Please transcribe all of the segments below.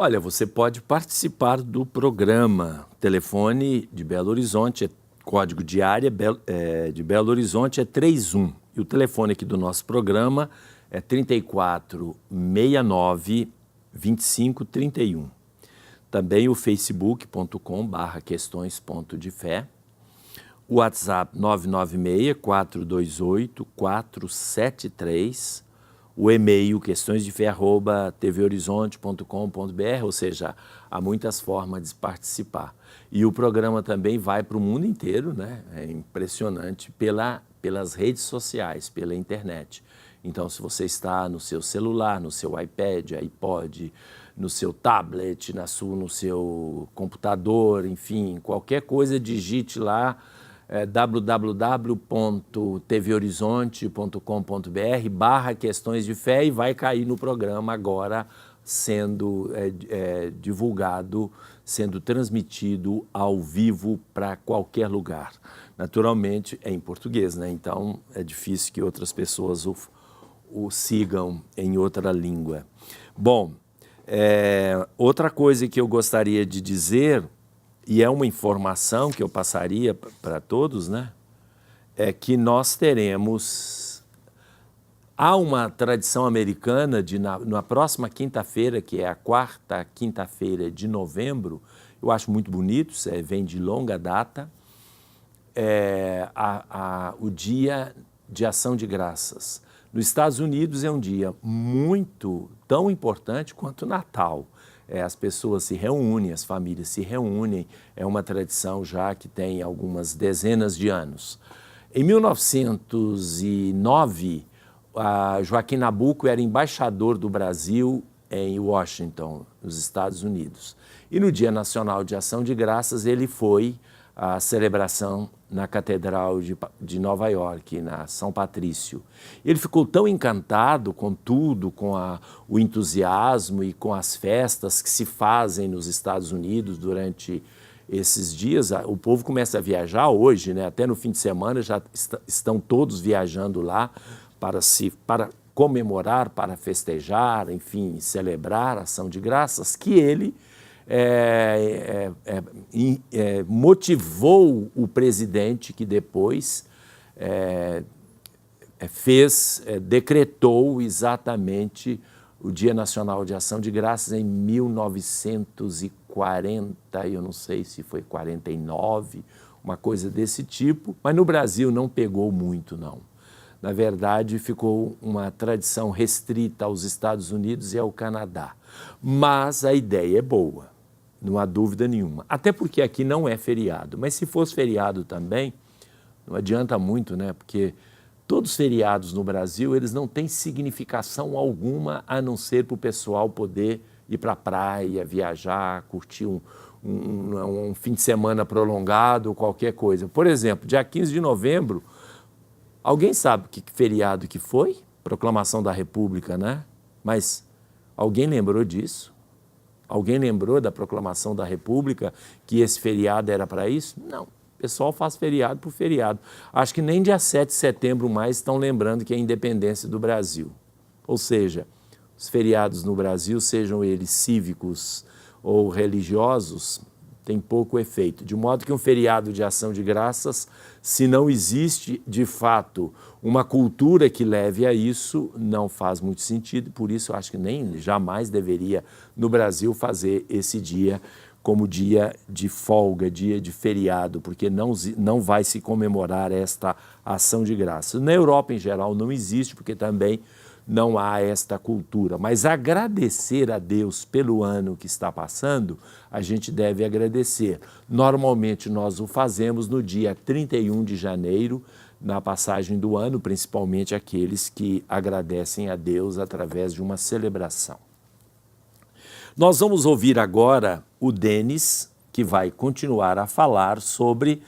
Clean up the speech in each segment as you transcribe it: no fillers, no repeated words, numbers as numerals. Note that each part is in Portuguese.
Olha, você pode participar do programa. Telefone de Belo Horizonte, código de área de Belo Horizonte é 31. E o telefone aqui do nosso programa é 3469-2531. Também o facebook.com/questões.de-fé. O WhatsApp 996-428-473. O e-mail questõesdefé@tvhorizonte.com.br, ou seja, há muitas formas de participar. E o programa também vai para o mundo inteiro, né? É impressionante, pelas redes sociais, pela internet. Então, se você está no seu celular, no seu iPad, iPod, no seu tablet, no seu computador, enfim, qualquer coisa, digite lá www.tvhorizonte.com.br/questões de fé e vai cair no programa agora sendo divulgado, sendo transmitido ao vivo para qualquer lugar. Naturalmente é em português, né? Então é difícil que outras pessoas o sigam em outra língua. Bom, outra coisa que eu gostaria de dizer, e é uma informação que eu passaria para todos, né? É que nós teremos... Há uma tradição americana de, na próxima quinta-feira, que é a quarta quinta-feira de novembro, eu acho muito bonito, vem de longa data, o Dia de Ação de Graças. Nos Estados Unidos é um dia tão importante quanto o Natal. As pessoas se reúnem, as famílias se reúnem, é uma tradição já que tem algumas dezenas de anos. Em 1909, Joaquim Nabuco era embaixador do Brasil em Washington, nos Estados Unidos. E no Dia Nacional de Ação de Graças, ele foi à celebração na Catedral de Nova York, na São Patrício. Ele ficou tão encantado com tudo, com o entusiasmo e com as festas que se fazem nos Estados Unidos durante esses dias. O povo começa a viajar hoje, né? Até no fim de semana já estão todos viajando lá para comemorar, para festejar, enfim, celebrar a Ação de Graças, que ele motivou o presidente que depois decretou exatamente o Dia Nacional de Ação de Graças em 1940, eu não sei se foi 49, uma coisa desse tipo, mas no Brasil não pegou muito, não. Na verdade, ficou uma tradição restrita aos Estados Unidos e ao Canadá. Mas a ideia é boa, não há dúvida nenhuma. Até porque aqui não é feriado, mas se fosse feriado também, não adianta muito, né? Porque todos os feriados no Brasil, eles não têm significação alguma a não ser para o pessoal poder ir para a praia, viajar, curtir um fim de semana prolongado ou qualquer coisa. Por exemplo, dia 15 de novembro, alguém sabe que feriado que foi? Proclamação da República, né? Mas alguém lembrou disso? Alguém lembrou da proclamação da República, que esse feriado era para isso? Não, o pessoal faz feriado por feriado. Acho que nem dia 7 de setembro mais estão lembrando que é a independência do Brasil. Ou seja, os feriados no Brasil, sejam eles cívicos ou religiosos, tem pouco efeito. De modo que um feriado de ação de graças, se não existe, de fato, uma cultura que leve a isso, não faz muito sentido. Por isso, eu acho que nem jamais deveria, no Brasil, fazer esse dia como dia de folga, dia de feriado, porque não vai se comemorar esta ação de graças. Na Europa, em geral, não existe, porque também não há esta cultura. Mas agradecer a Deus pelo ano que está passando, a gente deve agradecer. Normalmente nós o fazemos no dia 31 de janeiro, na passagem do ano, principalmente aqueles que agradecem a Deus através de uma celebração. Nós vamos ouvir agora o Denis, que vai continuar a falar sobre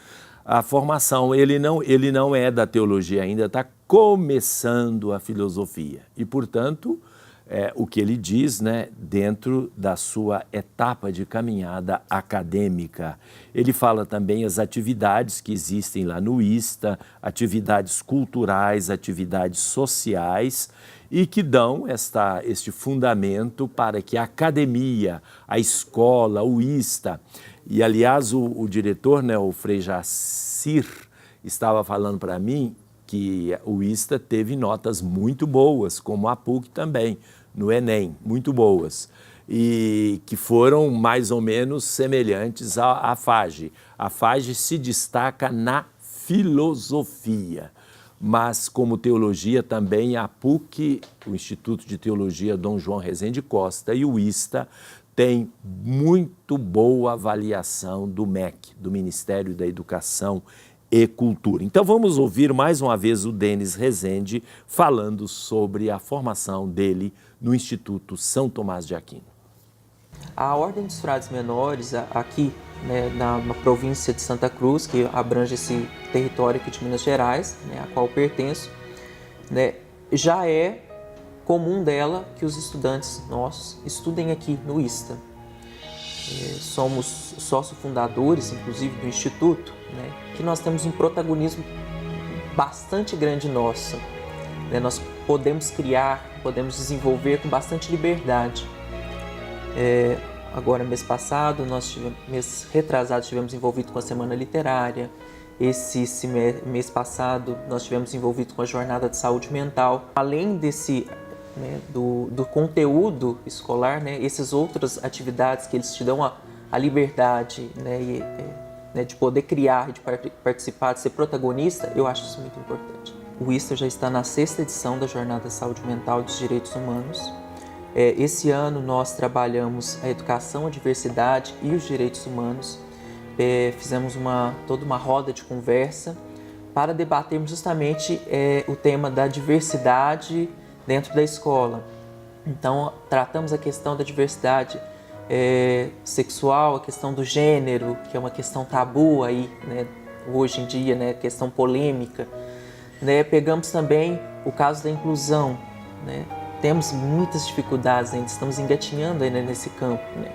a formação. Ele não é da teologia ainda, está começando a filosofia. E, portanto, o que ele diz, né, dentro da sua etapa de caminhada acadêmica. Ele fala também as atividades que existem lá no ISTA, atividades culturais, atividades sociais, e que dão este fundamento para que a academia, a escola, o ISTA, e aliás o diretor, né, o Frei Jacir, estava falando para mim que o ISTA teve notas muito boas, como a PUC também, no Enem, muito boas, e que foram mais ou menos semelhantes à FAGE. A FAGE se destaca na filosofia, mas como teologia também a PUC, o Instituto de Teologia Dom João Rezende Costa, e o ISTA tem muito boa avaliação do MEC, do Ministério da Educação e Cultura. Então vamos ouvir mais uma vez o Denis Rezende falando sobre a formação dele no Instituto São Tomás de Aquino. A Ordem dos Frades Menores, aqui, né, na província de Santa Cruz, que abrange esse território aqui de Minas Gerais, né, a qual eu pertenço, né, já é comum dela que os estudantes nossos estudem aqui no ISTA. Somos sócio-fundadores, inclusive, do Instituto, né, que nós temos um protagonismo bastante grande nosso. Né, nós podemos criar, podemos desenvolver com bastante liberdade. Agora, mês passado, mês retrasado, estivemos envolvidos com a Semana Literária. Esse mês passado, nós estivemos envolvidos com a Jornada de Saúde Mental. Além desse, né, do conteúdo escolar, né, essas outras atividades que eles te dão a liberdade, né, de poder criar, de participar, de ser protagonista, eu acho isso muito importante. O ISTA já está na 6ª edição da Jornada de Saúde Mental e dos Direitos Humanos. Esse ano nós trabalhamos a educação, a diversidade e os direitos humanos. Fizemos toda uma roda de conversa para debatermos justamente o tema da diversidade dentro da escola. Então, tratamos a questão da diversidade sexual, a questão do gênero, que é uma questão tabu aí, né, hoje em dia, né, questão polêmica. Né, pegamos também o caso da inclusão, né? Temos muitas dificuldades ainda, estamos engatinhando ainda nesse campo, né?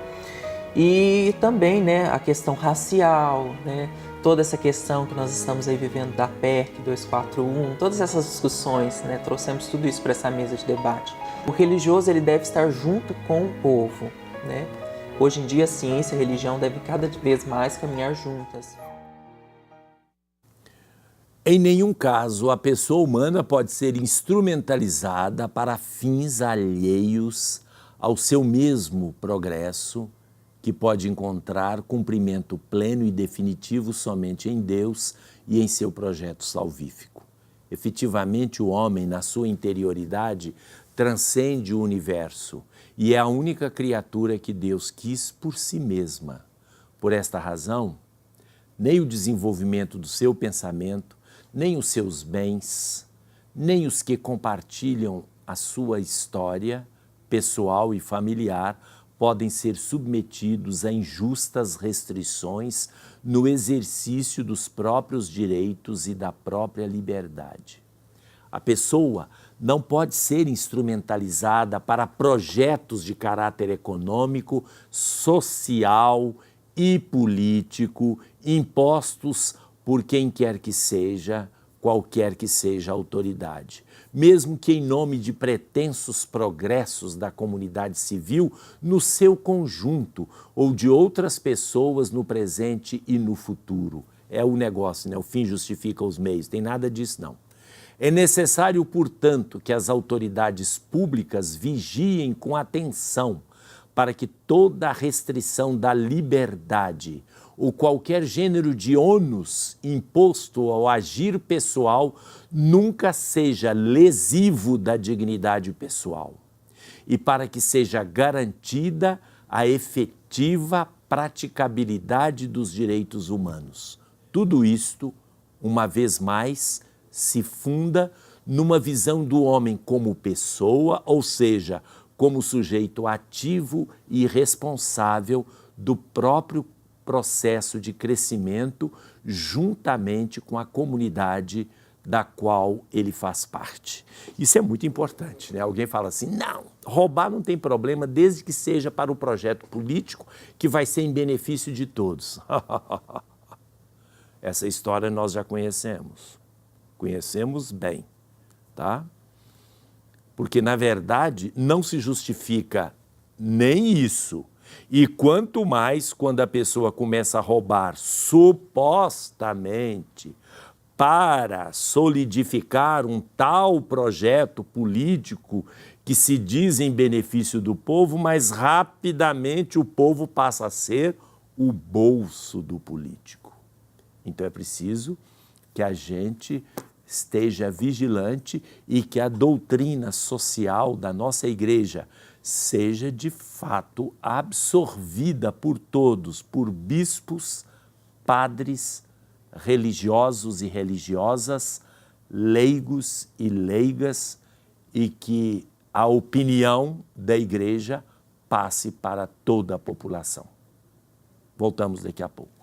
E também, né, a questão racial, né? Toda essa questão que nós estamos aí vivendo da PEC 241, todas essas discussões, né? Trouxemos tudo isso para essa mesa de debate. O religioso ele deve estar junto com o povo, né? Hoje em dia a ciência e a religião devem cada vez mais caminhar juntas. Em nenhum caso a pessoa humana pode ser instrumentalizada para fins alheios ao seu mesmo progresso, que pode encontrar cumprimento pleno e definitivo somente em Deus e em seu projeto salvífico. Efetivamente, o homem, na sua interioridade, transcende o universo e é a única criatura que Deus quis por si mesma. Por esta razão, nem o desenvolvimento do seu pensamento, nem os seus bens, nem os que compartilham a sua história pessoal e familiar podem ser submetidos a injustas restrições no exercício dos próprios direitos e da própria liberdade. A pessoa não pode ser instrumentalizada para projetos de caráter econômico, social e político impostos por quem quer que seja, qualquer que seja a autoridade, mesmo que em nome de pretensos progressos da comunidade civil no seu conjunto ou de outras pessoas no presente e no futuro. É o negócio, né? O fim justifica os meios, tem nada disso não. É necessário, portanto, que as autoridades públicas vigiem com atenção para que toda restrição da liberdade ou qualquer gênero de ônus imposto ao agir pessoal nunca seja lesivo da dignidade pessoal e para que seja garantida a efetiva praticabilidade dos direitos humanos. Tudo isto, uma vez mais, se funda numa visão do homem como pessoa, ou seja, como sujeito ativo e responsável do próprio processo de crescimento juntamente com a comunidade da qual ele faz parte. Isso é muito importante, né? Alguém fala assim, não, roubar não tem problema desde que seja para o projeto político que vai ser em benefício de todos. Essa história nós já conhecemos bem, tá? Porque, na verdade, não se justifica nem isso. E quanto mais quando a pessoa começa a roubar supostamente para solidificar um tal projeto político que se diz em benefício do povo, mas rapidamente o povo passa a ser o bolso do político. Então é preciso que a gente esteja vigilante e que a doutrina social da nossa igreja seja de fato absorvida por todos, por bispos, padres, religiosos e religiosas, leigos e leigas, e que a opinião da igreja passe para toda a população. Voltamos daqui a pouco.